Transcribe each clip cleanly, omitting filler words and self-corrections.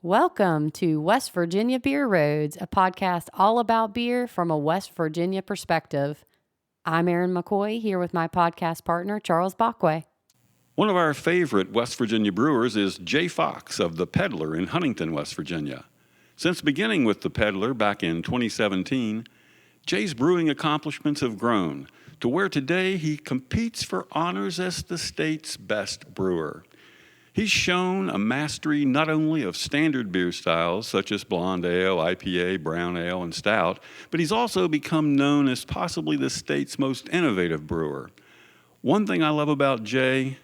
Welcome to West Virginia Beer Roads, a podcast all about beer from a West Virginia perspective. I'm Erin McCoy, here with my podcast partner, Charles Backway. One of our favorite West Virginia brewers is Jay Fox of The Peddler in Huntington, West Virginia. Since beginning with The Peddler back in 2017, Jay's brewing accomplishments have grown to where today he competes for honors as the state's best brewer. He's shown a mastery not only of standard beer styles such as blonde ale, IPA, brown ale, and stout, but he's also become known as possibly the state's most innovative brewer. One thing I love about Jay,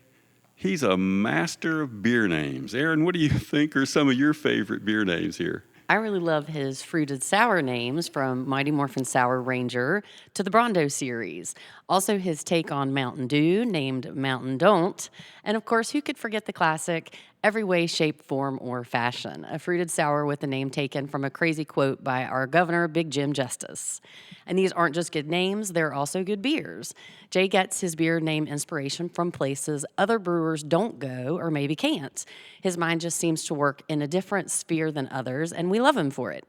he's a master of beer names. Erin, what do you think are some of your favorite beer names here? I really love his fruited sour names, from Mighty Morphin Sour Ranger to the Brondo series. Also his take on Mountain Dew, named Mountain Don't. And of course, who could forget the classic Every Way, Shape, Form, or Fashion, a fruited sour with the name taken from a crazy quote by our governor, Big Jim Justice. And these aren't just good names, they're also good beers. Jay gets his beer name inspiration from places other brewers don't go or maybe can't. His mind just seems to work in a different sphere than others, and we love him for it.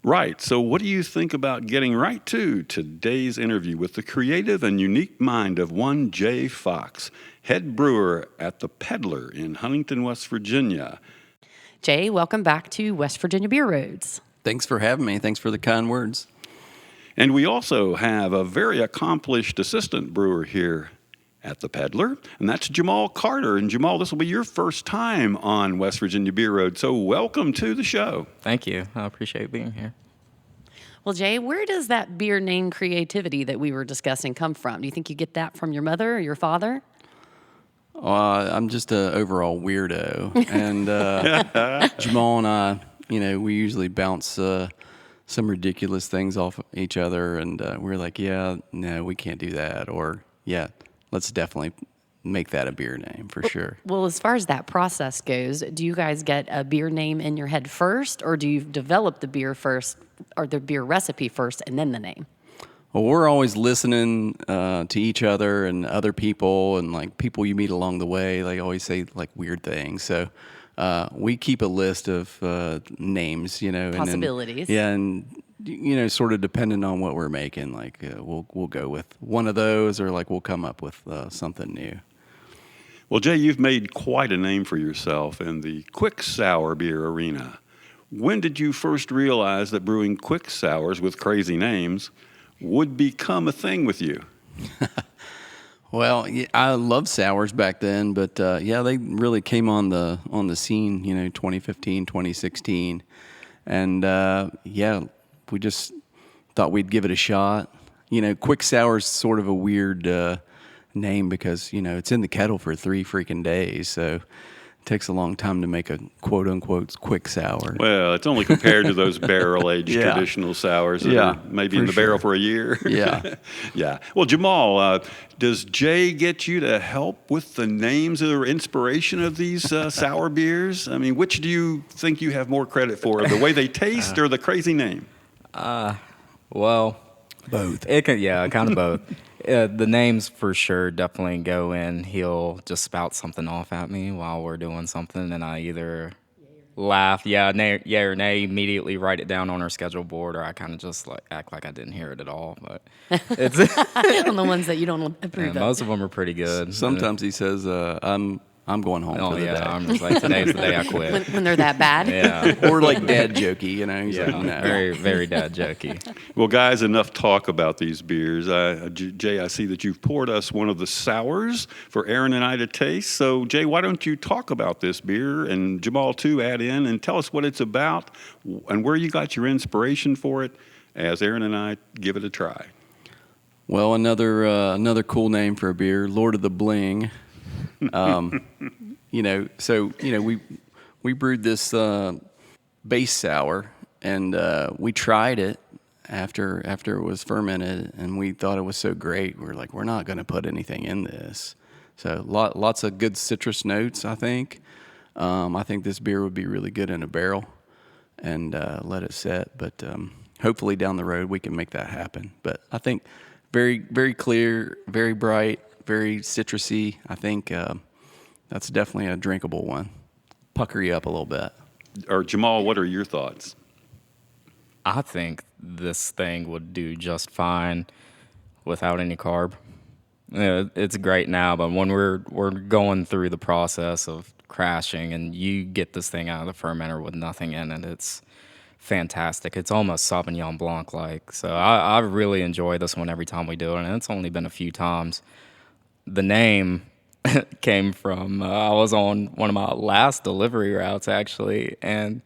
Right. So what do you think about getting right to today's interview with the creative and unique mind of one Jay Fox, head brewer at The Peddler in Huntington, West Virginia? Jay, welcome back to West Virginia Beer Roads. Thanks for having me. Thanks for the kind words. And we also have a very accomplished assistant brewer here at The Peddler, and that's Jamal Carter. And Jamal, this will be your first time on West Virginia Beer Road, so welcome to the show. Thank you. I appreciate being here. Well, Jay, where does that beer name creativity that we were discussing come from? Do you think you get that from your mother or your father? I'm just an overall weirdo. And Jamal and I, we usually bounce some ridiculous things off each other. And we're like, yeah, no, we can't do that. Or, yeah, let's definitely make that a beer name for sure. Well, as far as that process goes, do you guys get a beer name in your head first, or do you develop the beer first, or the beer recipe first, and then the name? Well, we're always listening to each other and other people, and like people you meet along the way. They always say like weird things. So we keep a list of names, Possibilities. And sort of depending on what we're making, like we'll go with one of those, or like we'll come up with something new. Well, Jay, you've made quite a name for yourself in the quick sour beer arena. When did you first realize that brewing quick sours with crazy names would become a thing with you? Well, I loved sours back then, but they really came on the scene, 2015, 2016. And we just thought we'd give it a shot. Quick sour's sort of a weird name because, it's in the kettle for 3 freaking days. So it takes a long time to make a quote-unquote quick sour. Well, it's only compared to those barrel-aged traditional sours that are maybe in the barrel for a year. Yeah. Yeah. Well, Jamal, does Jay get you to help with the names or inspiration of these sour beers? I mean, which do you think you have more credit for, the way they taste or the crazy name? Well, Both. Kind of both. The names for sure definitely go in. He'll just spout something off at me while we're doing something, and I either laugh, yeah or nay, immediately write it down on our schedule board, or I kind of just like act like I didn't hear it at all. But it's On the ones that you don't approve of. most of them are pretty good. Sometimes he says, I'm going home for the day. I'm just like, today's the day I quit. when they're that bad. Yeah. Or like dad jokey, He's like, no. Very, very dad jokey. Well, guys, enough talk about these beers. Jay, I see that you've poured us one of the sours for Erin and I to taste. So, Jay, why don't you talk about this beer, and Jamal, too, add in and tell us what it's about and where you got your inspiration for it as Erin and I give it a try. Well, another cool name for a beer, Lord of the Bling. We brewed this base sour, and we tried it after it was fermented, and we thought it was so great. We're like, we're not going to put anything in this. So lots of good citrus notes, I think. I think this beer would be really good in a barrel and let it set. But hopefully down the road we can make that happen. But I think very, very clear, very bright, very citrusy. I think that's definitely a drinkable one. Pucker you up a little bit. Or Jamal, what are your thoughts? I think this thing would do just fine without any carb. Yeah, it's great now, but when we're going through the process of crashing and you get this thing out of the fermenter with nothing in it, it's fantastic. It's almost Sauvignon Blanc like. So I really enjoy this one every time we do it, and it's only been a few times. The name came from I was on one of my last delivery routes actually, and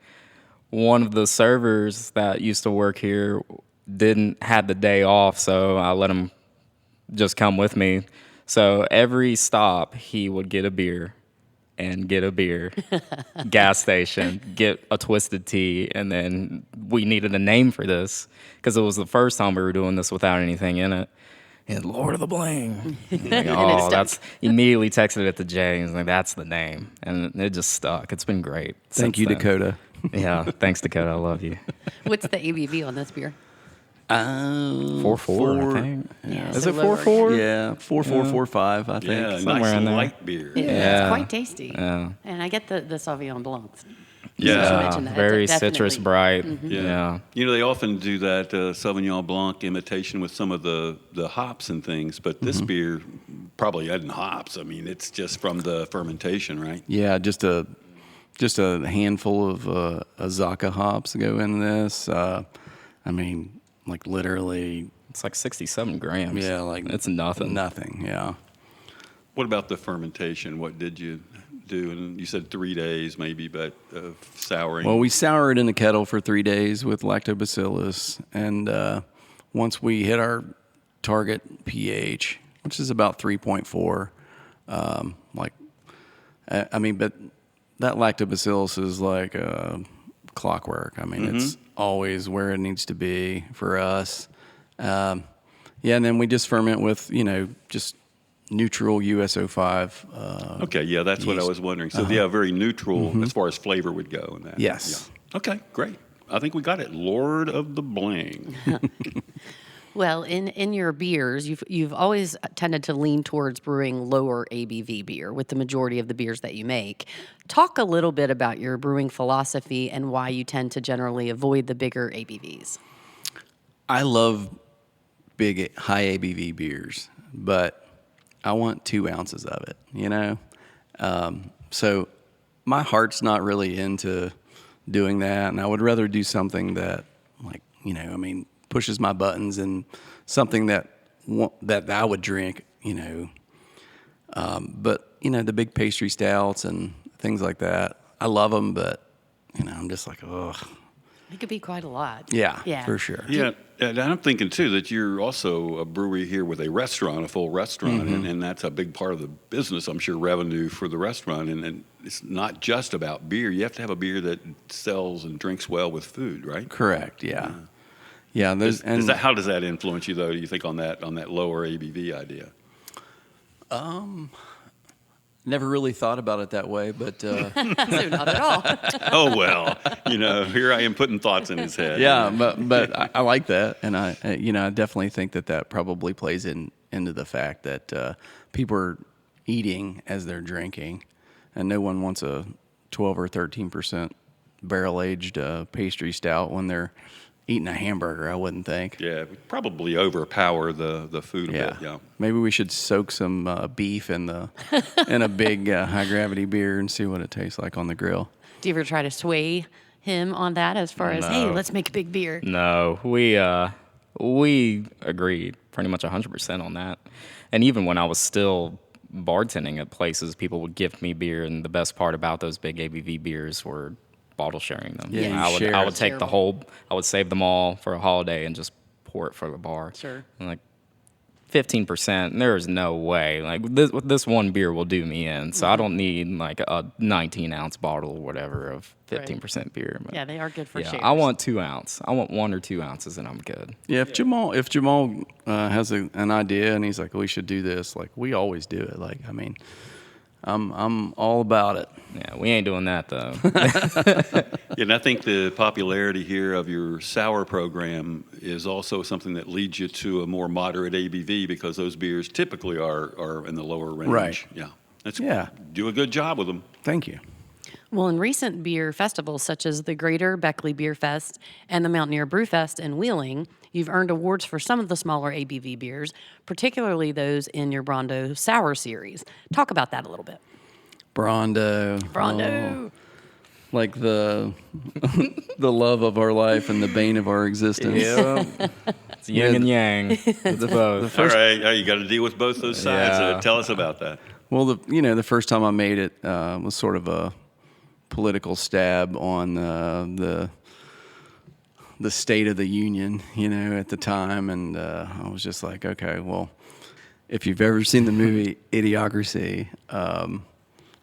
one of the servers that used to work here didn't had the day off, so I let him just come with me. So every stop, he would get a beer and get a beer, gas station, get a twisted tea, and then we needed a name for this because it was the first time we were doing this without anything in it. And Lord of the Bling. Like, oh, that's immediately texted it to Jay. He's like, that's the name, and it just stuck. It's been great. Thank you, since then. Dakota. Yeah, thanks Dakota. I love you. What's the ABV on this beer? 4.4, I think. Yeah, Is so it lower. 4.4? Yeah, 4.445, I think. Yeah, somewhere nice in there. light beer. Yeah, it's quite tasty. Yeah. And I get the Sauvignon Blancs. Yeah. Since you mentioned that, Very definitely. citrus bright. Yeah. Yeah. You know, they often do that Sauvignon Blanc imitation with some of the hops and things, but this beer probably isn't hops. I mean, it's just from the fermentation, right? Yeah, just a handful of Azacca hops go in this. I mean, like literally, It's like 67 grams. yeah, like it's nothing. Nothing, yeah. What about the fermentation? What did you do? And you said 3 days maybe, but souring. Well, we sour it in the kettle for 3 days with lactobacillus, and once we hit our target pH, which is about 3.4, I mean, but that lactobacillus is like clockwork. I mean, it's always where it needs to be for us. Yeah, and then we just ferment with, just neutral USO5. Okay, yeah, that's what I yeast. was wondering. So, yeah, very neutral as far as flavor would go in that. Yes. Yeah. Okay, great. I think we got it. Lord of the Bling. Well, in your beers, you've always tended to lean towards brewing lower ABV beer with the majority of the beers that you make. Talk a little bit about your brewing philosophy and why you tend to generally avoid the bigger ABVs. I love big, high ABV beers, but I want 2 ounces of it, So my heart's not really into doing that, and I would rather do something that, pushes my buttons and something that I would drink, But, the big pastry stouts and things like that, I love them, but, I'm just like, ugh. It could be quite a lot. Yeah, for sure. Yeah, and I'm thinking, too, that you're also a brewery here with a restaurant, a full restaurant, and that's a big part of the business, I'm sure, revenue for the restaurant. And it's not just about beer. You have to have a beer that sells and drinks well with food, right? Correct, yeah. Yeah, How does that influence you, though, do you think, on that lower ABV idea? Never really thought about it that way, but So not at all. Oh, well, here I am putting thoughts in his head. yeah, but I like that, and I definitely think that probably plays into the fact that people are eating as they're drinking, and no one wants a 12 or 13% barrel aged pastry stout when they're eating a hamburger. I wouldn't think. Yeah, it would probably overpower the food a bit. Yeah. Maybe we should soak some beef in a big high gravity beer and see what it tastes like on the grill. Do you ever try to sway him on that as far as, hey, let's make a big beer? No, we agreed pretty much 100% on that. And even when I was still bartending at places, people would gift me beer, and the best part about those big ABV beers were bottle sharing them. Yeah, you I would share. I would take the Shareable. whole, I would save them all for a holiday and just pour it for the bar. Sure. And like 15%, there is no way. Like this one beer will do me in, so I don't need like a 19-ounce bottle or whatever of 15% beer. But Yeah, they are good for yeah, shares. I want 2 ounce. I want 1 or 2 ounces, and I'm good. Yeah, if Jamal has an idea and he's like, we should do this, like we always do it. Like, I mean, I'm all about it. Yeah, we ain't doing that though. And I think the popularity here of your sour program is also something that leads you to a more moderate ABV because those beers typically are in the lower range. Right. Yeah. Yeah. Do a good job with them. Thank you. Well, in recent beer festivals such as the Greater Beckley Beer Fest and the Mountaineer Brew Fest in Wheeling, you've earned awards for some of the smaller ABV beers, particularly those in your Brondo Sour series. Talk about that a little bit. Brondo. Brondo. Oh, like the the love of our life and the bane of our existence. Yeah. It's yin and yang. It's both. All right, you got to deal with both those sides. Yeah. Tell us about that. Well, the first time I made it was sort of a political stab on the State of the Union, at the time, and I was just like, okay, well, if you've ever seen the movie Idiocracy,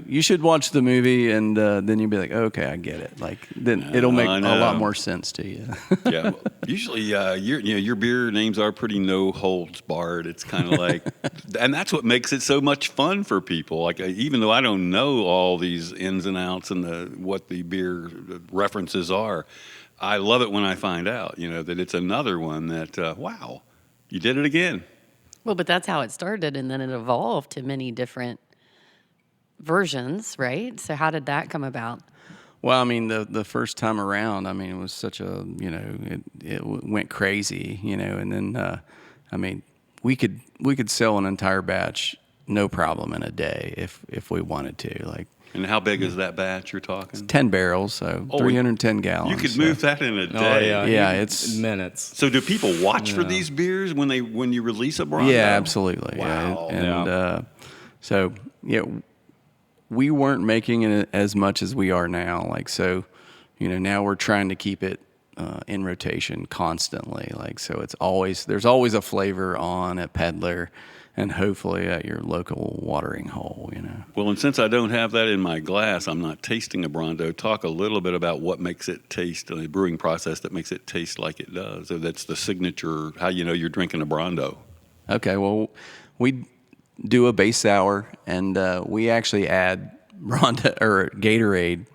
you should watch the movie, and then you'll be like, okay, I get it. Like, then it'll make a lot more sense to you. Yeah, well, usually your beer names are pretty no holds barred. It's kind of like, and that's what makes it so much fun for people. Like, even though I don't know all these ins and outs and what the beer references are, I love it when I find out, that it's another one that, wow, you did it again. Well, but that's how it started, and then it evolved to many different versions, right? So how did that come about? Well, I mean, the first time around, I mean, it was such a, it went crazy, and then, I mean, we could sell an entire batch no problem in a day if we wanted to. Like, And how big is that batch you're talking? 10 barrels, so 310 gallons. You could so. move that in a day. Oh, yeah. Yeah, it's minutes. So do people watch for these beers when you release a Brondo? Yeah, absolutely. Wow. Yeah. And so we weren't making it as much as we are now. Like, so, now we're trying to keep it in rotation constantly. Like, so there's always a flavor on at Peddler, and hopefully at your local watering hole. Well, and since I don't have that in my glass, I'm not tasting a Brondo. Talk a little bit about what makes it taste, the brewing process that makes it taste like it does. So that's the signature, how you know you're drinking a Brondo. Okay, well, we do a base sour, and we actually add Ronda or Gatorade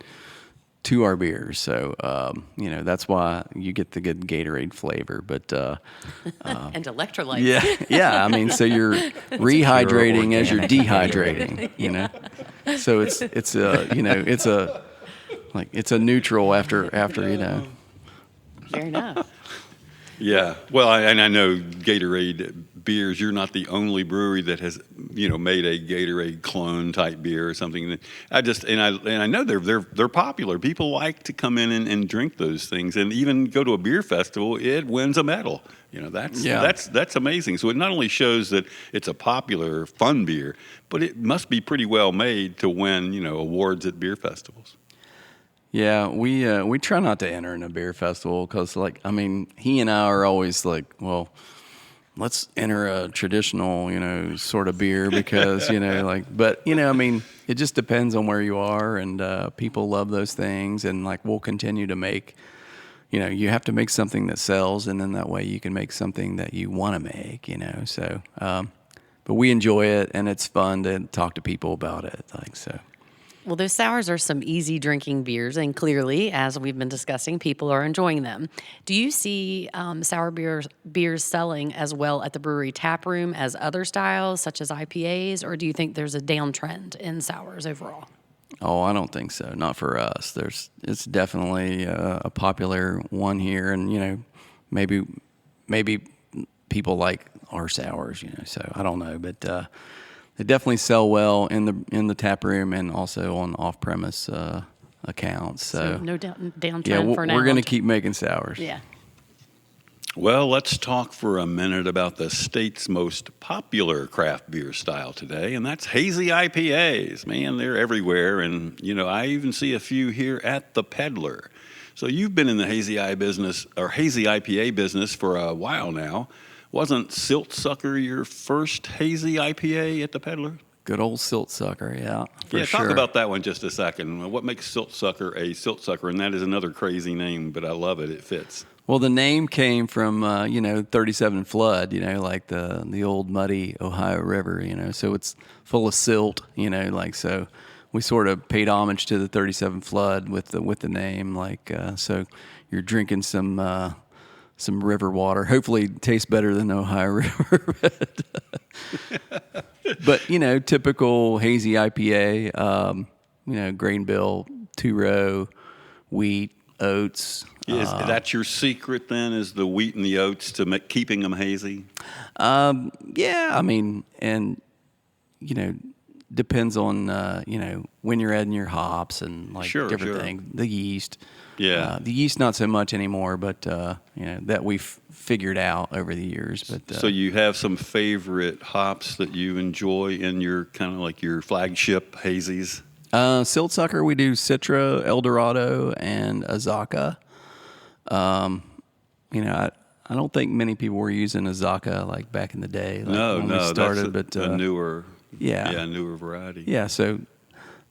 to our beers. So, that's why you get the good Gatorade flavor. But And electrolytes. yeah. I mean, so you're rehydrating as you're dehydrating. So it's a neutral after. Fair enough. Yeah. Well, I know Gatorade beers. You're not the only brewery that has, made a Gatorade clone type beer or something. I know they're popular. People like to come in and drink those things, and even go to a beer festival. It wins a medal. That's amazing. So it not only shows that it's a popular, fun beer, but it must be pretty well made to win, awards at beer festivals. Yeah, we try not to enter in a beer festival because, he and I are always like, well, let's enter a traditional, sort of beer because, but, it just depends on where you are, and people love those things, and, we'll continue to make, you have to make something that sells, and then that way you can make something that you want to make, so, but we enjoy it, and it's fun to talk to people about it, so. Well, those sours are some easy drinking beers, and clearly, as we've been discussing, people are enjoying them. Do you see sour beers selling as well at the brewery tap room as other styles, such as IPAs, or do you think there's a downtrend in sours overall? Oh, I don't think so. Not for us. It's definitely a popular one here, and maybe people like our sours. So I don't know, but. They definitely sell well in the tap room and also on off-premise accounts. So no downtrend yeah, for now. we're going to keep making sours. Yeah. Well, let's talk for a minute about the state's most popular craft beer style today, and that's hazy IPAs. Man, they're everywhere, and I even see a few here at the Peddler. So you've been in the hazy IPA business for a while now. Wasn't Silt Sucker your first hazy IPA at the Peddler? Good old Silt Sucker, yeah. For sure. Talk about that one just a second. What makes Silt Sucker a Silt Sucker? And that is another crazy name, but I love it. It fits. Well, the name came from 37 Flood, like the old muddy Ohio River, so it's full of silt, so we sort of paid homage to the 37 Flood with the name, so you're drinking some river water. Hopefully it tastes better than Ohio River. But typical hazy IPA, grain bill two-row, wheat, oats. Is that your secret then? Is the wheat and the oats to keeping them hazy? Yeah, I mean, and depends on when you're adding your hops and like Sure, different sure. things. The yeast. Yeah. The yeast not so much anymore, but that we've figured out over the years. But So you have some favorite hops that you enjoy in your kind of like your flagship hazies? Siltsucker, we do Citra, Eldorado, and Azaka. I don't think many people were using Azaka like back in the day. Like No, when no, we started, that's but a newer, yeah. newer variety. yeah. So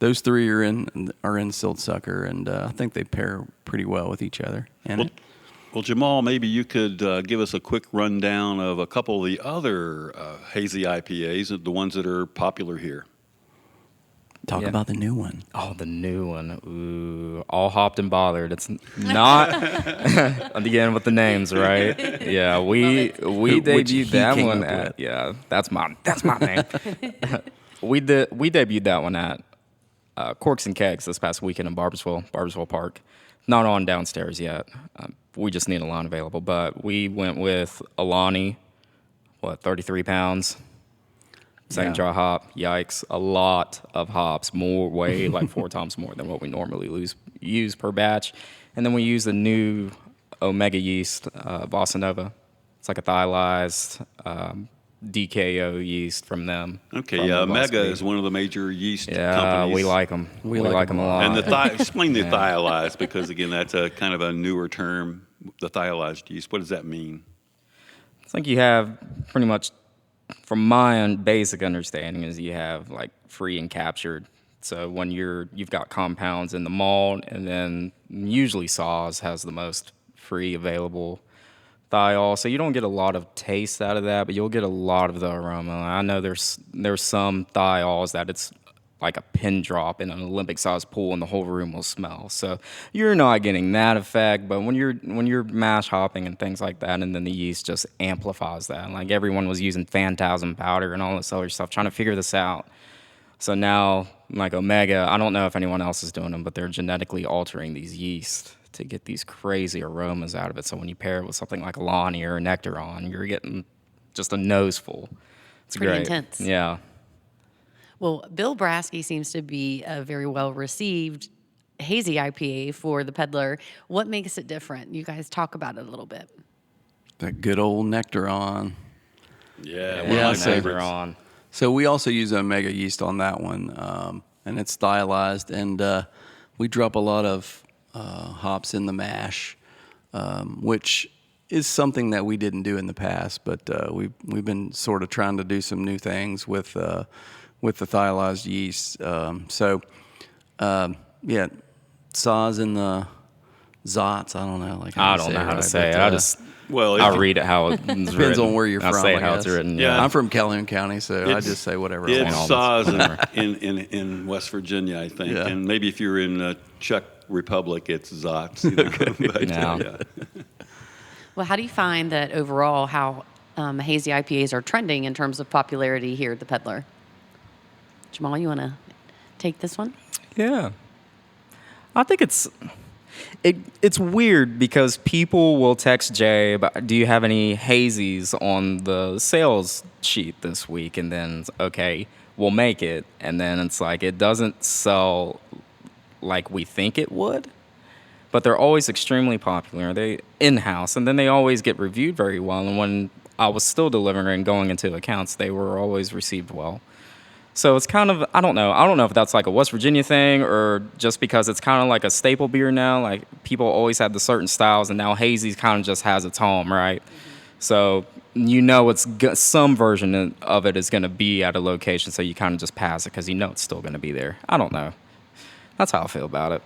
those three are in Siltsucker, and I think they pair pretty well with each other. And Well, Jamal, maybe you could give us a quick rundown of a couple of the other hazy IPAs, the ones that are popular here. talk Yeah. about the new one. Oh, the new one. Ooh, all hopped and bothered. It's not. Again with the names, right? Yeah, we Which he debuted that came one up at. with. Yeah, that's my name. we debuted that one at Corks and Kegs this past weekend in Barboursville Park. Not on downstairs yet. We just need a line available, but we went with Alani. 33 pounds. Same Yeah. dry hop. Yikes. A lot of hops. Way like 4 times more than what we normally use per batch. And then we use the new Omega yeast, Bossa Nova. It's like a thiolized DKO yeast from them. Okay, from yeah, the Omega Bossa is one of the major yeast Yeah, companies. we like them. We like like 'em them a a lot. lot. And explain the thiolized, because again, that's a kind of a newer term. The thiolized yeast. What does that mean? It's like you have pretty much, from my basic understanding, is you have like free and captured. So when you've got compounds in the malt, and then usually Saaz has the most free available thiol. So you don't get a lot of taste out of that, but you'll get a lot of the aroma. I know there's some thiols that it's like a pin drop in an Olympic sized pool and the whole room will smell. So you're not getting that effect, but when you're mash hopping and things like that, and then the yeast just amplifies that. Like everyone was using Phantasm powder and all this other stuff trying to figure this out. So now, like Omega, I don't know if anyone else is doing them, but they're genetically altering these yeast to get these crazy aromas out of it. So when you pair it with something like Alani or a Nectaron, you're getting just a nose full. It's Pretty great. intense. Yeah. Well, Bill Brasky seems to be a very well received hazy IPA for the Peddler. What makes it different? You guys talk about it a little bit. That good old Nectaron. Yeah, Yeah, one of so- my favorites. on. So we also use Omega yeast on that one, and it's stylized, and we drop a lot of hops in the mash, which is something that we didn't do in the past, but we've been sort of trying to do some new things with the thiolized yeast. Yeah, Saaz and the Zots. I don't know. I don't know how to say it. I just Well, I read it how it's written. depends on where you're I from. say I it how it's guess. written. Yeah. I'm from Calhoun County, so I It's- just say whatever. I It's want. Saaz in West Virginia, I think, Yeah. and maybe if you're in Czech Republic, it's Zots. You know? But, Yeah. Well, how do you find that overall how hazy IPAs are trending in terms of popularity here at the Peddler? Jamal, you want to take this one? Yeah. I think it's weird because people will text Jay about, do you have any hazies on the sales sheet this week? And then, okay, we'll make it. And then it's like, it doesn't sell like we think it would. But they're always extremely popular. They in-house, and then they always get reviewed very well. And when I was still delivering and going into accounts, they were always received well. So it's kind of, I don't know if that's like a West Virginia thing or just because it's kind of like a staple beer now. Like people always had the certain styles, and now hazy kind of just has its home, right? So you know some version of it is going to be at a location, so you kind of just pass it because you know it's still going to be there. I don't know. That's how I feel about it.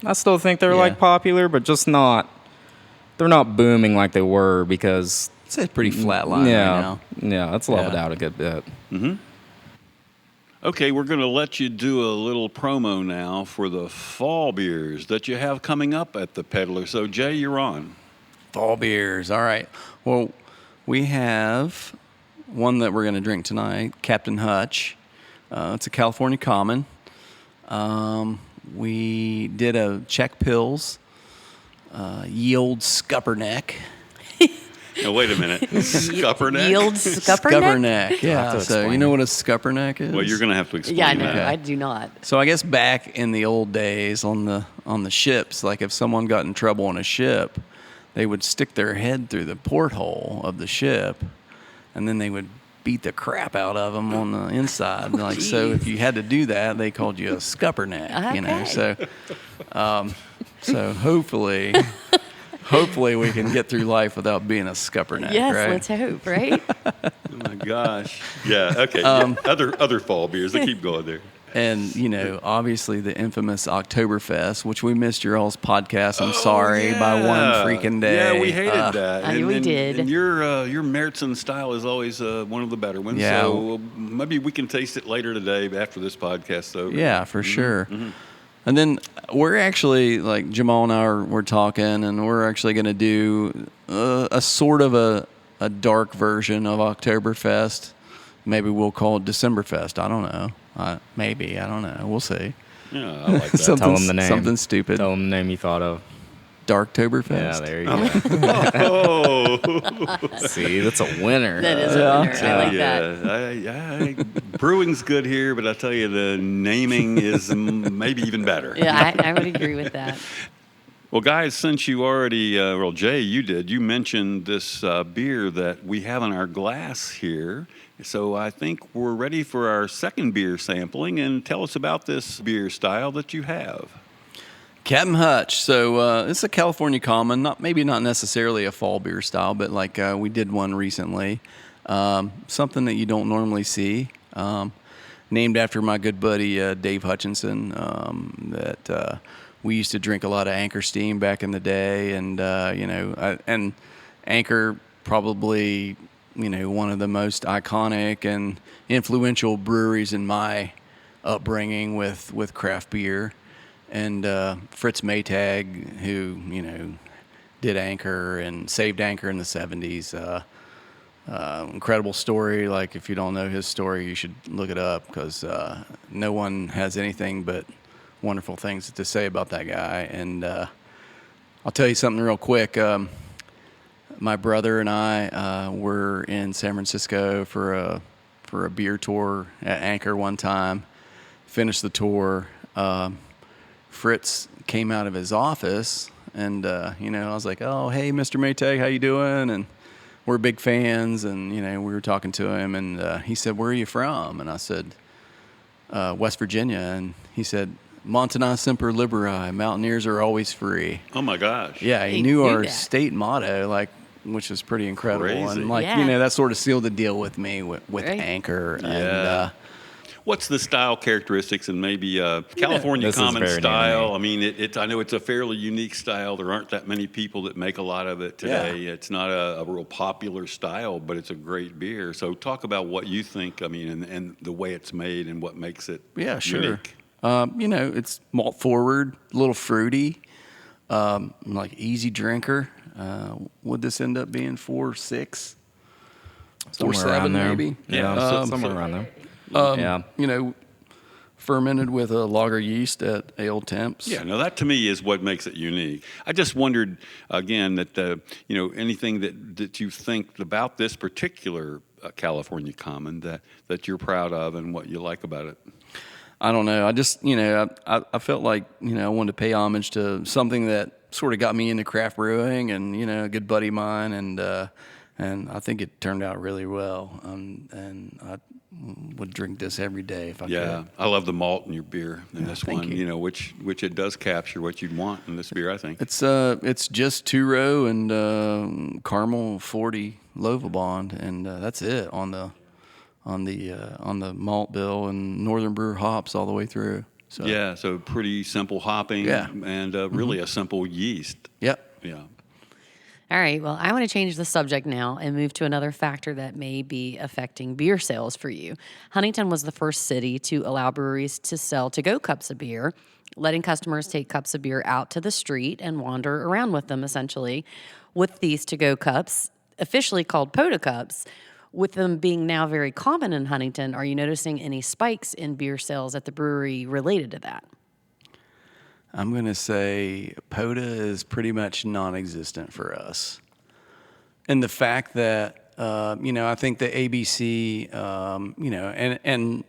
I still think they're Yeah. like popular, but just not. They're not booming like they were because It's a pretty flat line right now. yeah, it's leveled Yeah. out a good bit. Okay, we're going to let you do a little promo now for the fall beers that you have coming up at the Peddler. So, Jay, you're on. Fall beers. All right. Well, we have one that we're going to drink tonight, Captain Hutch. It's a California Common. we did a Czech Pils, ye old Scupperneck. Now, wait a minute. Scupperneck? Yield scupperneck? Scupperneck, yeah. to So you explain know it. what a Scupperneck is? Well, you're going to have to explain Yeah, I know. that. I do not. So I guess back in the old days on the ships, like if someone got in trouble on a ship, they would stick their head through the porthole of the ship, and then they would beat the crap out of them on the inside. Like so, if you had to do that, they called you a Scupperneck. You know, Okay. so hopefully. Hopefully we can get through life without being a Scupperneck, Yes, right? let's hope, right? Oh, my gosh. Yeah, okay. Other fall beers. They keep going there. And, you know, obviously the infamous Oktoberfest, which we missed your all's podcast. I'm sorry by one freaking day. Yeah, we hated that. I know we did. And your Märzen style is always one of the better ones. Yeah. So maybe we can taste it later today after this podcast. So Yeah, for sure. And then we're actually, like Jamal and I we're talking, and we're actually going to do a sort of a dark version of Oktoberfest. Maybe we'll call it Decemberfest. I don't know. Maybe. I don't know. We'll see. Yeah, I like that. Something, Tell them the name. something stupid. Tell them the name you thought of. Darktoberfest. Yeah, there you go. Oh, See, that's a winner. That is a winner. I like that. yeah. Brewing's good here, but I tell you, the naming is maybe even better. Yeah, I would agree with that. Well, guys, since you already, Jay, you did, you mentioned this beer that we have in our glass here. So I think we're ready for our second beer sampling. And tell us about this beer style that you have. Captain Hutch. So it's a California common, maybe not necessarily a fall beer style, but like we did one recently. Something that you don't normally see. Named after my good buddy Dave Hutchinson. That we used to drink a lot of Anchor Steam back in the day, and and Anchor probably one of the most iconic and influential breweries in my upbringing with craft beer. And Fritz Maytag, who did Anchor and saved Anchor in the 70s. Incredible story. Like, if you don't know his story, you should look it up, because no one has anything but wonderful things to say about that guy. And I'll tell you something real quick. My brother and I were in San Francisco for a beer tour at Anchor one time. Finished the tour. Fritz came out of his office, and I was like, "Oh, hey, Mr. Maytag, how you doing?" And we're big fans, and we were talking to him, and he said, "Where are you from?" And I said, "West Virginia." And he said, "Montana Semper Liberi, Mountaineers are always free." Oh, my gosh. Yeah, he He knew knew our that. state motto, which is pretty incredible. Crazy. And Yeah. that sort of sealed the deal with me with Right. Anchor. Yeah. And What's the style characteristics and maybe California This is common very new to style? me. I mean, I know it's a fairly unique style. There aren't that many people that make a lot of it today. Yeah. It's not a real popular style, but it's a great beer. So talk about what you think, and the way it's made and what makes it yeah, sure. unique. It's malt forward, a little fruity, like easy drinker. Would this end up being 4.6? Somewhere 4.7 around there. maybe? Yeah, somewhere around there. Yeah. Fermented with a lager yeast at ale temps. Yeah, no, that to me is what makes it unique. I just wondered again that anything that you think about this particular California common that you're proud of and what you like about it. I don't know. I just, I felt like, I wanted to pay homage to something that sort of got me into craft brewing, and, a good buddy of mine, and I think it turned out really well. And I would drink this every day if I Yeah, could. I love the malt in your beer in this thank one. you. Which it does capture what you'd want in this beer, I think. It's just 2-row and caramel 40 Lovibond, and that's it on the malt bill, and Northern Brewer hops all the way through. So Yeah, so pretty simple hopping. Yeah. And really a simple yeast. Yep. Yeah. All right, well, I want to change the subject now and move to another factor that may be affecting beer sales for you. Huntington was the first city to allow breweries to sell to-go cups of beer, letting customers take cups of beer out to the street and wander around with them, essentially. With these to-go cups, officially called Poda Cups, with them being now very common in Huntington, are you noticing any spikes in beer sales at the brewery related to that? I'm going to say POTA is pretty much non-existent for us. And the fact that, I think the ABC, and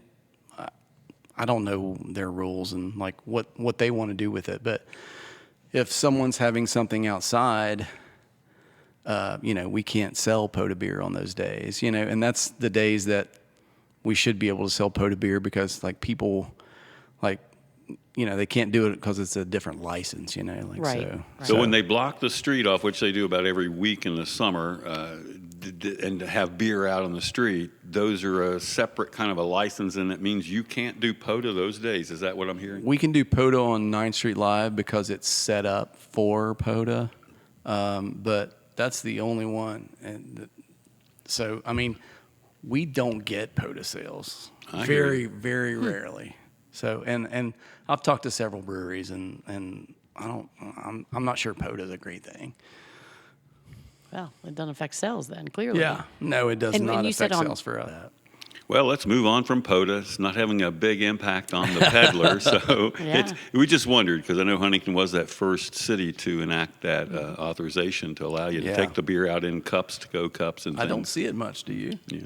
I don't know their rules and like what they want to do with it. But if someone's having something outside, we can't sell POTA beer on those days, and that's the days that we should be able to sell POTA beer because like people like, they can't do it because it's a different license, like Right. So when they block the street off, which they do about every week in the summer, and to have beer out on the street, those are a separate kind of a license, and it means you can't do POTA those days. Is that what I'm hearing? We can do POTA on 9th Street Live because it's set up for POTA, but that's the only one. And so, we don't get POTA sales. I hear Very, you. very rarely. So, and I've talked to several breweries, and I'm not sure POTA is a great thing. Well, it doesn't affect sales then, clearly. Yeah, no, it does And not you said affect on- sales for us. Well, let's move on from POTA. It's not having a big impact on the peddler. So Yeah. we just wondered, because I know Huntington was that first city to enact that authorization to allow you to Yeah. take the beer out in cups, to-go cups and I things. don't see it much, do you? Yeah.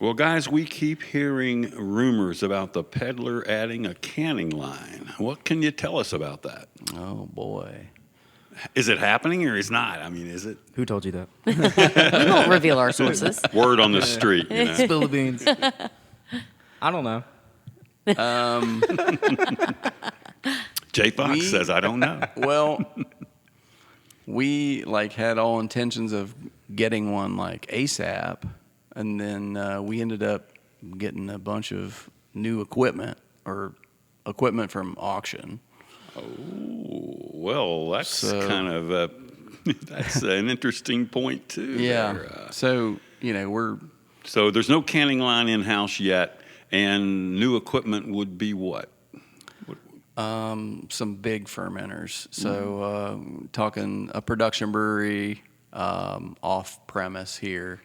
Well, guys, we keep hearing rumors about the peddler adding a canning line. What can you tell us about that? Oh boy. Is it happening or is not? Is it Who told you that? We won't reveal our sources. word on the street? Spill the beans. I don't know. Jay Fox We- says, I don't know. Well, we had all intentions of getting one ASAP, and then we ended up getting a bunch of new equipment from auction. Well, that's So- kind of that's an interesting point too. Yeah. there. So we're So there's no canning line in house yet, and new equipment would be what? some big fermenters. So talking a production brewery off premise here.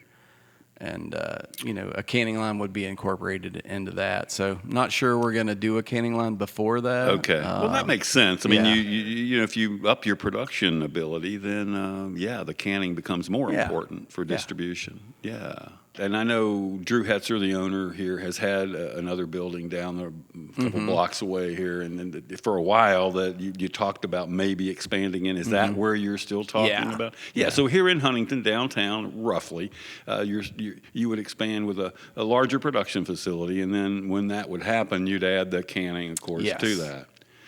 And, a canning line would be incorporated into that. So not sure we're going to do a canning line before that. Okay. Well, that makes sense. yeah. You if you up your production ability, then the canning becomes more Yeah. important for Yeah. distribution. Yeah. And I know Drew Hetzer, the owner here, has had another building down there a couple blocks away here, and then for a while that you talked about maybe expanding in. Is that where you're still talking Yeah. about? Yeah. So here in Huntington, downtown, roughly, you would expand with a larger production facility, and then when that would happen, you'd add the canning, of course, Yes. to that.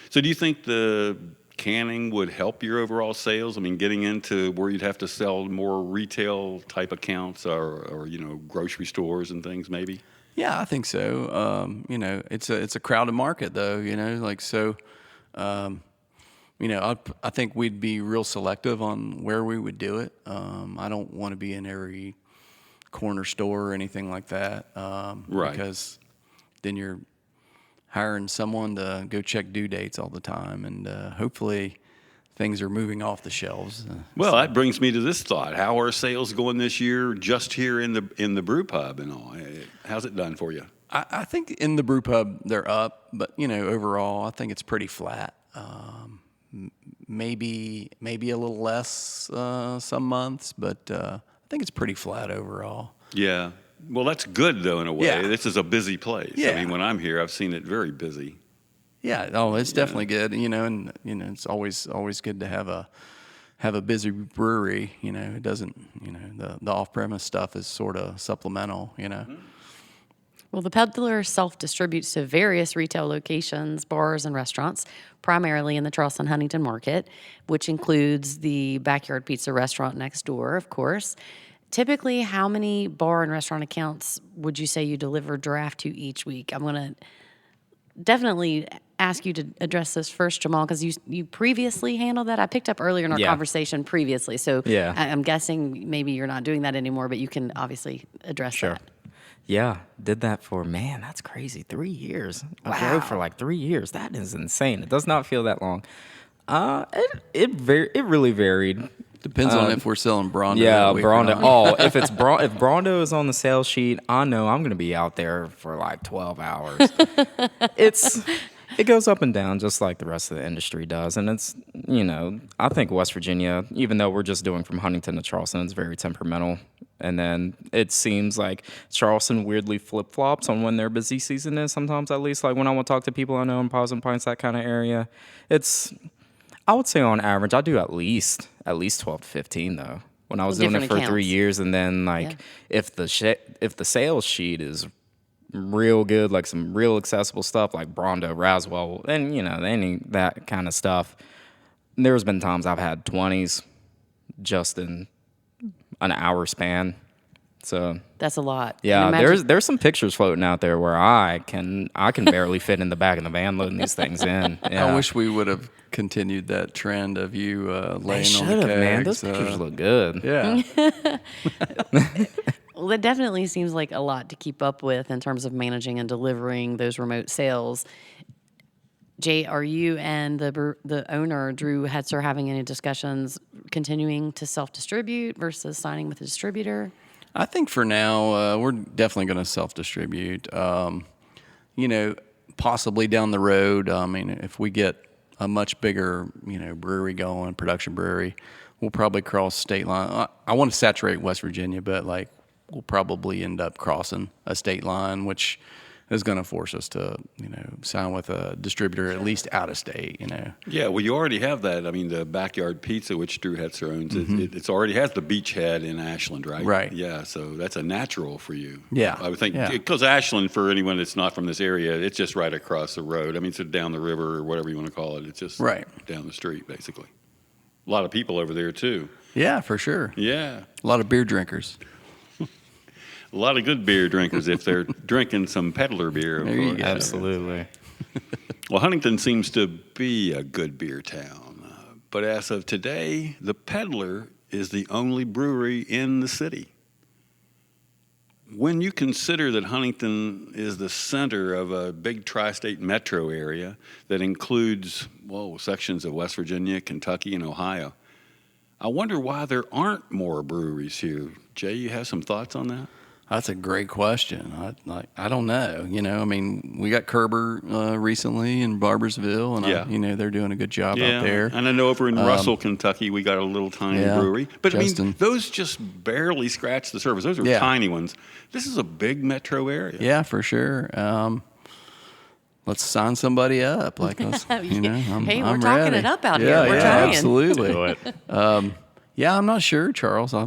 So do you think the canning would help your overall sales? Getting into where you'd have to sell more retail type accounts or grocery stores and things maybe? Yeah, I think so. It's a crowded market though, I think we'd be real selective on where we would do it. I don't want to be in every corner store or anything like that. Right. Because then you're hiring someone to go check due dates all the time, and hopefully things are moving off the shelves. Well, that brings me to this thought. How are sales going this year just here in the brew pub and all? How's it done for you? I think in the brew pub they're up, but overall I think it's pretty flat. Maybe a little less some months, but I think it's pretty flat overall. Yeah. Well, that's good, though, in a way. Yeah. This is a busy place. Yeah. When I'm here, I've seen it very busy. Yeah, it's definitely good. And it's always good to have a busy brewery. It doesn't. The off premise stuff is sort of supplemental. Well, the peddler self-distributes to various retail locations, bars, and restaurants, primarily in the Charleston Huntington market, which includes the Backyard Pizza restaurant next door, of course. Typically, how many bar and restaurant accounts would you say you deliver draft to each week? I'm going to definitely ask you to address this first, Jamal, because you previously handled that. I picked up earlier in our Yeah. conversation previously, so Yeah. I'm guessing maybe you're not doing that anymore, but you can obviously address Sure. that. Yeah, did that for, man, that's crazy. 3 years. I drove for like 3 years. That is insane. It does not feel that long. It really varied. Depends on if we're selling Brondo. Yeah, that week or Brondo. not. Oh, if Brondo is on the sales sheet, I know I'm going to be out there for like 12 hours. It's It goes up and down just like the rest of the industry does. And it's, I think West Virginia, even though we're just doing from Huntington to Charleston, it's very temperamental. And then it seems like Charleston weirdly flip-flops on when their busy season is sometimes, at least. Like when I want to talk to people I know in Paws and Pints, that kind of area. I would say on average, I do at least 12 to 15, though. When I was doing it different for 3 accounts. years, and then if the sales sheet is real good, like some real accessible stuff like Brondo, Raswell, and any that kind of stuff. There's been times I've had 20s just in an hour span. So That's a lot. yeah, And imagine- there's some pictures floating out there where I can barely fit in the back of the van loading these things in. Yeah. I wish we would have continued that trend of you They laying should on have, the man. kegs. Those pictures look good. Yeah. Well, that definitely seems like a lot to keep up with in terms of managing and delivering those remote sales. Jay, are you and the owner, Drew Hetzer, having any discussions continuing to self-distribute versus signing with a distributor? I think for now, we're definitely going to self-distribute. Possibly down the road, if we get a much bigger, brewery going, production brewery, we'll probably cross state line. I want to saturate West Virginia, but we'll probably end up crossing a state line, which is going to force us to, sign with a distributor at least out of state, Yeah, well, you already have that. I mean, the Backyard Pizza, which Drew Hetzer owns, it's already has the beachhead in Ashland, right? Right. Yeah, so that's a natural for you. Yeah, I would think, yeah. because Ashland, for anyone that's not from this area, it's just right across the road. I mean, it's down the river or whatever you want to call it. It's just Right. down the street, basically. A lot of people over there, too. Yeah, for sure. Yeah. A lot of beer drinkers. A lot of good beer drinkers if they're drinking some peddler beer, of There you course. go. Absolutely. Well, Huntington seems to be a good beer town. But as of today, the Peddler is the only brewery in the city. When you consider that Huntington is the center of a big tri-state metro area that includes, sections of West Virginia, Kentucky, and Ohio, I wonder why there aren't more breweries here. Jay, you have some thoughts on that? That's a great question. I don't know. We got Kerber recently in Barbersville, and Yeah. they're doing a good job out there. And I know over in Russell, Kentucky, we got a little tiny yeah, brewery. But I Justin. mean, those just barely scratch the surface. Those are Yeah. tiny ones. This is a big metro area. Yeah, for sure. Let's sign somebody up. Like us, Hey, we're I'm talking ready. it up out yeah, here. We're yeah, trying. absolutely. Do it. Yeah, I'm not sure, Charles. I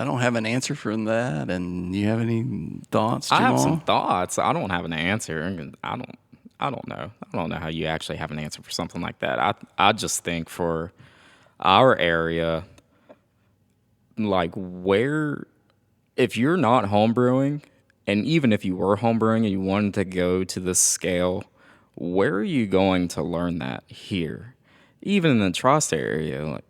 don't have an answer for that. And you have any thoughts, I Jamal? have some thoughts. I don't have an answer. I don't know. I don't know how you actually have an answer for something like that. I just think for our area, if you're not homebrewing, and even if you were homebrewing and you wanted to go to this scale, where are you going to learn that here? Even in the tri-state area,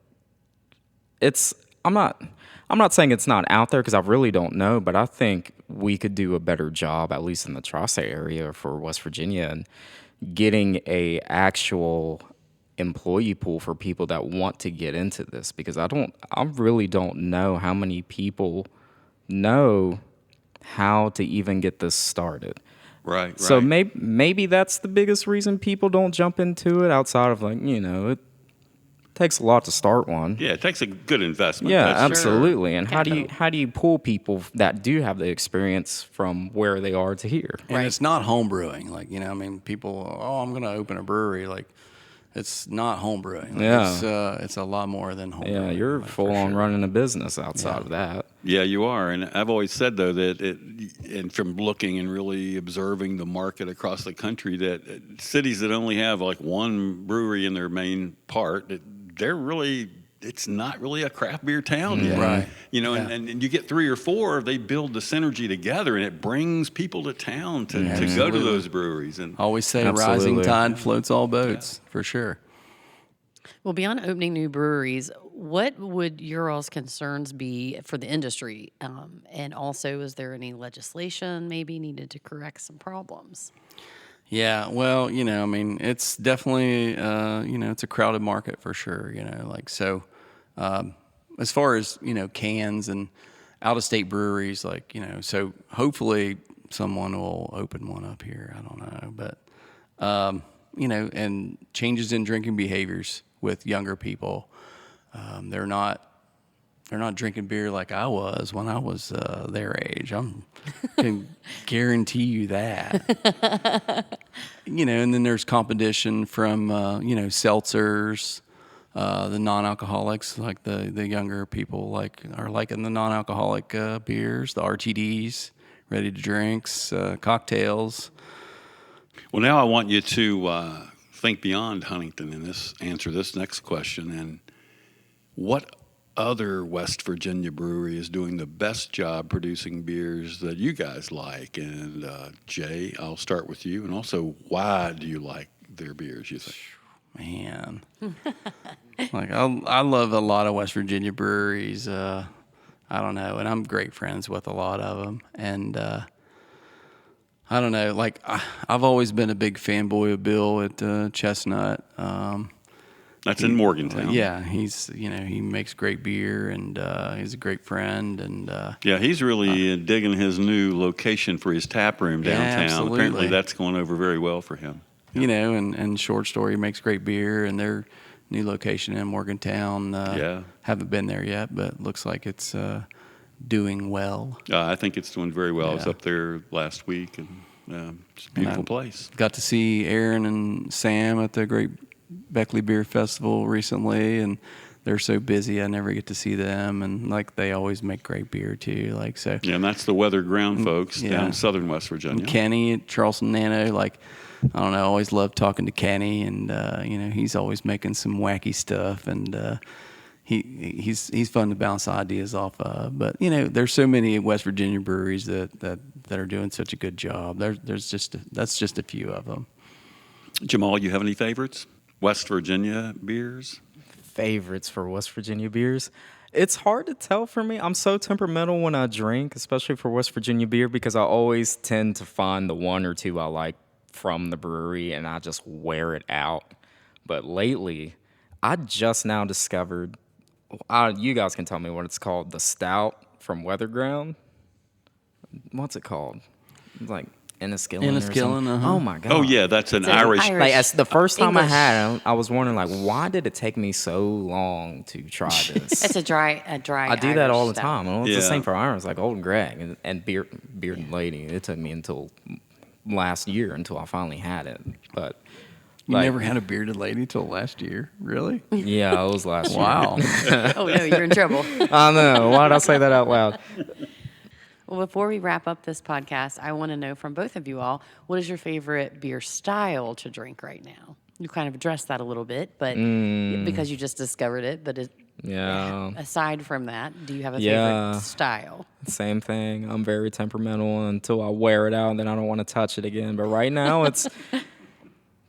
I'm not saying it's not out there because I really don't know, but I think we could do a better job, at least in the tri-state area for West Virginia, and getting a actual employee pool for people that want to get into this, because I really don't know how many people know how to even get this started. Right. So maybe that's the biggest reason people don't jump into it, outside of it takes a lot to start one. Yeah, it takes a good investment. Yeah, that's for sure. absolutely. And how do you pull people that do have the experience from where they are to here? And it's not home brewing. People, I'm going to open a brewery. It's not home brewing. Yeah. It's a lot more than home Yeah, brewing. you're for full on sure. running a business outside of that. Yeah, you are. And I've always said, though, and from looking and really observing the market across the country, that cities that only have one brewery in their main part, it's not really a craft beer town yet. Right. And you get 3 or 4, they build the synergy together, and it brings people to town to go to Absolutely. those breweries. And Always say rising Absolutely. tide floats all boats, for sure. Well, beyond opening new breweries, what would your all's concerns be for the industry? And also, is there any legislation maybe needed to correct some problems? Yeah, well, it's definitely, it's a crowded market for sure, as far as, cans and out-of-state breweries, so hopefully someone will open one up here. I don't know, but and changes in drinking behaviors with younger people. They're not drinking beer like I was when I was their age. Can guarantee you that. And then there's competition from seltzers, the non-alcoholics, like the younger people are liking the non-alcoholic beers, the RTDs, ready to drinks, cocktails. Well, now I want you to think beyond Huntington and answer this next question. And what other West Virginia brewery is doing the best job producing beers that you guys like? And Jay, I'll start with you. And also, why do you like their beers, you think? Man, I love a lot of West Virginia breweries. I don't know, and I'm great friends with a lot of them. And I don't know, I've always been a big fanboy of Bill at Chestnut. That's in Morgantown. Yeah, he makes great beer, and he's a great friend, and yeah, he's really digging his new location for his tap room downtown. absolutely. Apparently, that's going over very well for him. and Short Story makes great beer, and their new location in Morgantown. Haven't been there yet, but looks like it's doing well. I think it's doing very well. I was Yeah. up there last week, and it's a beautiful place. Got to see Aaron and Sam at the Great Beckley Beer Festival recently, and they're so busy I never get to see them, and they always make great beer too. Yeah, and that's the Weather Ground folks yeah. down in southern West Virginia. And Kenny at Charleston Nano, I don't know, I always love talking to Kenny, and he's always making some wacky stuff, and he's fun to bounce ideas off of. But there's so many West Virginia breweries that are doing such a good job. That's just a few of them. Jamal, you have any favorites? West Virginia beers? Favorites for West Virginia beers? It's hard to tell for me. I'm so temperamental when I drink, especially for West Virginia beer, because I always tend to find the one or two I like from the brewery, and I just wear it out. But lately, I just now discovered, you guys can tell me what it's called, the Stout from Weatherground. What's it called? It's like Enniskillen. Enniskillen, uh-huh. Oh my god. Oh yeah, that's an Irish. Like as the first time I English. had it, I was wondering why did it take me so long to try this? It's a dry. I do that Irish all the stout. time. Well, it's Yeah. the same for irons, like Old Greg and Bearded Lady. It took me until last year until I finally had it. But You never had a bearded lady till last year, really? yeah, it was last year. Wow. Oh no, you're in trouble. I know. Why did I say that out loud? Well, before we wrap up this podcast, I want to know from both of you all, what is your favorite beer style to drink right now? You kind of addressed that a little bit, but because you just discovered it. But Yeah. aside from that, do you have a Yeah. favorite style? Same thing. I'm very temperamental until I wear it out, and then I don't want to touch it again. But right now, it's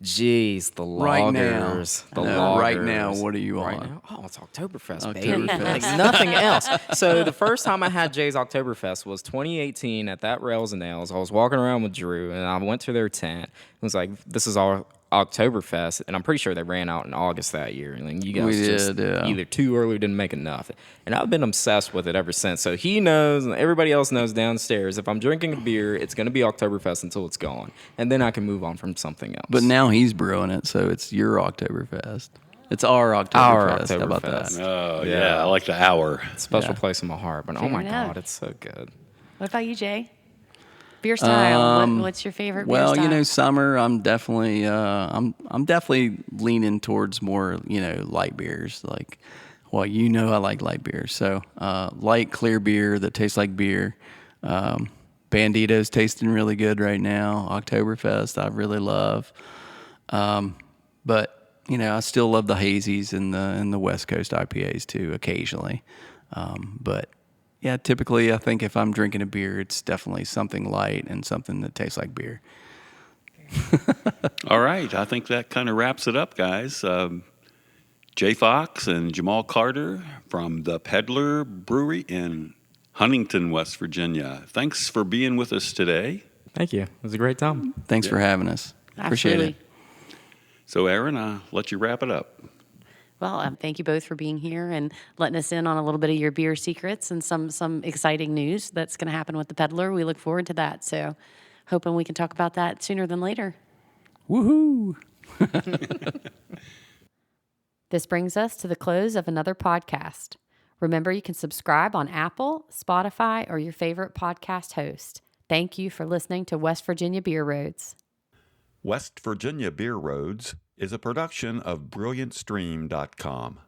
the Right now. lagers. The No, lagers. right now, what are you Right on? now? Oh, it's Oktoberfest, baby. Oktoberfest. Like nothing else. So the first time I had Jay's Oktoberfest was 2018 at that Rails and Nails. I was walking around with Drew, and I went to their tent. It was like, this is our Oktoberfest, and I'm pretty sure they ran out in August that year. And then you guys We just did, yeah. either too early or didn't make enough. And I've been obsessed with it ever since. So he knows, and everybody else knows downstairs, if I'm drinking a beer, it's going to be Oktoberfest until it's gone. And then I can move on from something else. But now he's brewing it, so it's your Oktoberfest. It's our Oktoberfest. Our How about Oktoberfest. that? Oh Yeah. yeah, I like the hour. Special Yeah. place in my heart. But oh Fair my enough. God, it's so good. What about you, Jay? Beer style. What's your favorite beer Well, style? summer. I'm definitely, I'm definitely leaning towards more, light beers. I like light beers. So, light, clear beer that tastes like beer. Bandito's tasting really good right now. Oktoberfest, I really love. But I still love the hazies and the West Coast IPAs too, occasionally. But yeah, typically I think if I'm drinking a beer, it's definitely something light and something that tastes like beer. All right, I think that kind of wraps it up, guys. Jay Fox and Jamal Carter from the Peddler Brewery in Huntington, West Virginia. Thanks for being with us today. Thank you. It was a great time. Thanks for having us. Appreciate Absolutely. it. So, Aaron, I'll let you wrap it up. Well, thank you both for being here and letting us in on a little bit of your beer secrets and some exciting news that's going to happen with the Peddler. We look forward to that. So, hoping we can talk about that sooner than later. Woohoo! This brings us to the close of another podcast. Remember, you can subscribe on Apple, Spotify, or your favorite podcast host. Thank you for listening to West Virginia Beer Roads. West Virginia Beer Roads is a production of BrilliantStream.com.